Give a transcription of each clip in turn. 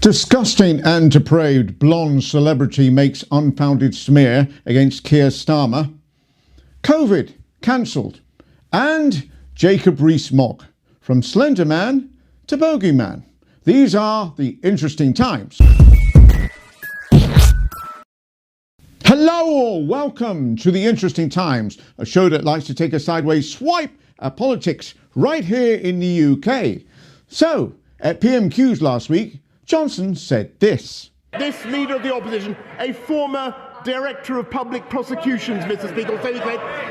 Disgusting and depraved blonde celebrity makes unfounded smear against Keir Starmer. COVID cancelled. And Jacob Rees-Mogg. From Slender Man to Bogey Man. These are the interesting times. Hello all, welcome to the Interesting Times, a show that likes to take a sideways swipe at politics right here in the UK. So, at PMQs last week, Johnson said this. This leader of the opposition, a former director of public prosecutions, Mr. Speaker, so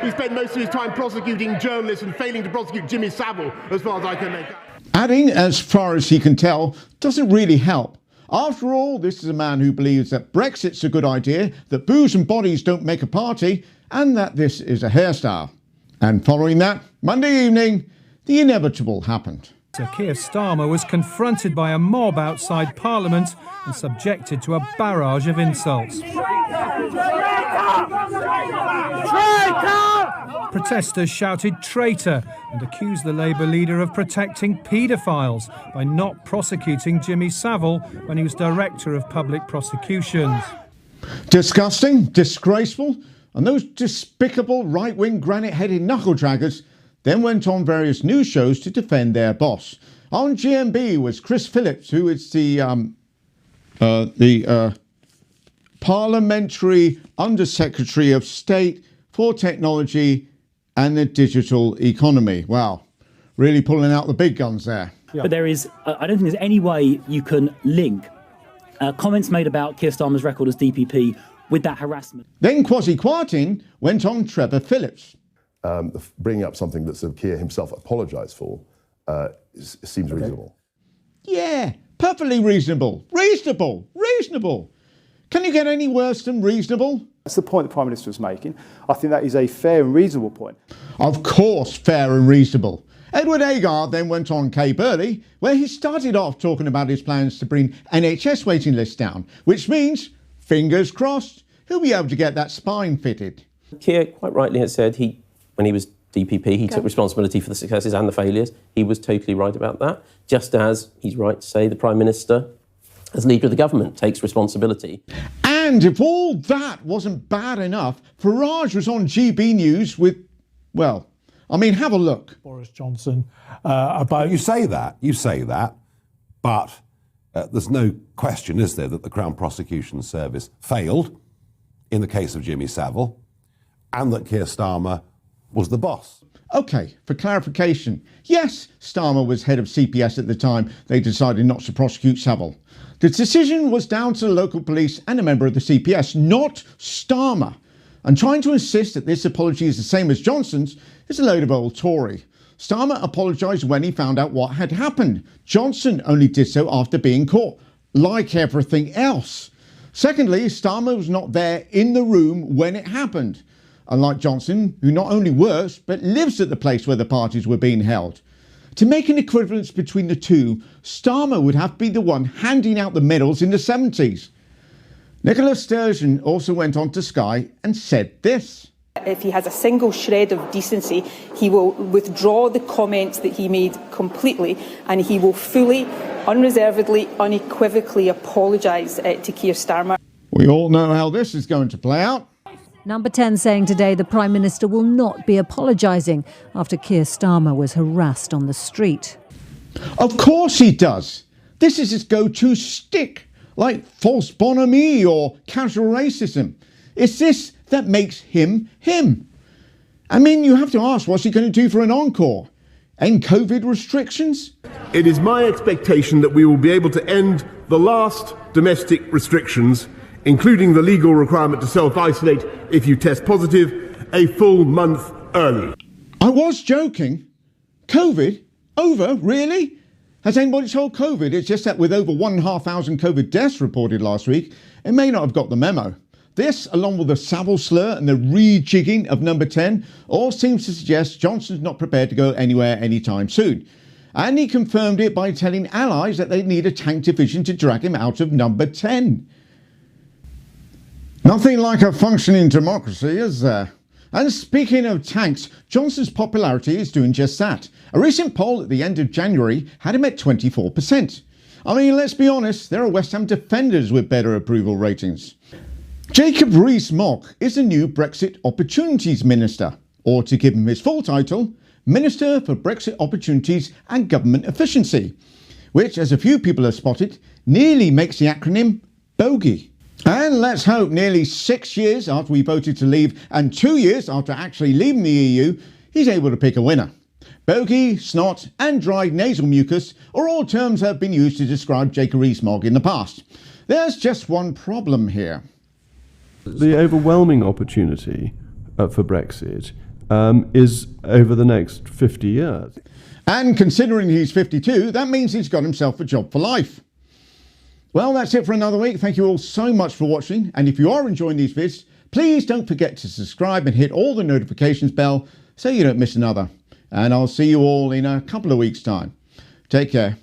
he spent most of his time prosecuting journalists and failing to prosecute Jimmy Saville, as far as I can make out. Adding, as far as he can tell, doesn't really help. After all, this is a man who believes that Brexit's a good idea, that booze and bodies don't make a party, and that this is a hairstyle. And following that, Monday evening, the inevitable happened. Sir Keir Starmer was confronted by a mob outside Parliament and subjected to a barrage of insults. Protesters shouted traitor and accused the Labour leader of protecting paedophiles by not prosecuting Jimmy Saville when he was Director of Public Prosecutions. Disgusting, disgraceful, and those despicable right-wing granite-headed knuckle-draggers then went on various news shows to defend their boss. On GMB was Chris Phillips, who is the Parliamentary Undersecretary of State for Technology and the Digital Economy. Wow, really pulling out the big guns there. Yeah. But there is, I don't think there's any way you can link comments made about Keir Starmer's record as DPP with that harassment. Then Kwasi Kwarteng went on Trevor Phillips. Bringing up something that Sir Keir himself apologised for seems reasonable. Yeah, perfectly reasonable. Reasonable. Can you get any worse than reasonable? That's the point the Prime Minister was making. I think that is a fair and reasonable point. Of course, fair and reasonable. Edward Agar then went on Kay Burley, where he started off talking about his plans to bring NHS waiting lists down, which means, fingers crossed, he'll be able to get that spine fitted. Keir quite rightly has said when he was DPP, he took responsibility for the successes and the failures. He was totally right about that, just as he's right to say the Prime Minister, as leader of the government, takes responsibility. And if all that wasn't bad enough, Farage was on GB News with, well, I mean, have a look. Boris Johnson about... You say that, but there's no question, is there, that the Crown Prosecution Service failed in the case of Jimmy Saville and that Keir Starmer was the boss. OK, for clarification, yes, Starmer was head of CPS at the time they decided not to prosecute Saville. The decision was down to the local police and a member of the CPS, not Starmer. And trying to insist that this apology is the same as Johnson's is a load of old Tory. Starmer apologised when he found out what had happened. Johnson only did so after being caught, like everything else. Secondly, Starmer was not there in the room when it happened. Unlike Johnson, who not only works, but lives at the place where the parties were being held. To make an equivalence between the two, Starmer would have to be the one handing out the medals in the 70s. Nicola Sturgeon also went on to Sky and said this. If he has a single shred of decency, he will withdraw the comments that he made completely, and he will fully, unreservedly, unequivocally apologise to Keir Starmer. We all know how this is going to play out. Number 10 saying today the Prime Minister will not be apologising after Keir Starmer was harassed on the street. Of course he does. This is his go-to stick, like false bonhomie or casual racism. It's this that makes him him. I mean, you have to ask, what's he going to do for an encore? End COVID restrictions? It is my expectation that we will be able to end the last domestic restrictions, including the legal requirement to self-isolate if you test positive, a full month early. I was joking. COVID? Over? Really? Has anybody told COVID? It's just that with over 1,500 COVID deaths reported last week, it may not have got the memo. This, along with the Saville slur and the rejigging of number 10, all seems to suggest Johnson's not prepared to go anywhere anytime soon. And he confirmed it by telling allies that they need a tank division to drag him out of number 10. Nothing like a functioning democracy, is there? And speaking of tanks, Johnson's popularity is doing just that. A recent poll at the end of January had him at 24%. I mean, let's be honest, there are West Ham defenders with better approval ratings. Jacob Rees-Mogg is the new Brexit Opportunities Minister, or to give him his full title, Minister for Brexit Opportunities and Government Efficiency, which, as a few people have spotted, nearly makes the acronym BOGIE. And let's hope nearly 6 years after we voted to leave and 2 years after actually leaving the EU, he's able to pick a winner. Bogey, snot and dried nasal mucus are all terms that have been used to describe Jacob Rees-Mogg in the past. There's just one problem here. The overwhelming opportunity for Brexit is over the next 50 years. And considering he's 52, that means he's got himself a job for life. Well, that's it for another week. Thank you all so much for watching. And if you are enjoying these vids, please don't forget to subscribe and hit all the notifications bell so you don't miss another. And I'll see you all in a couple of weeks' time. Take care.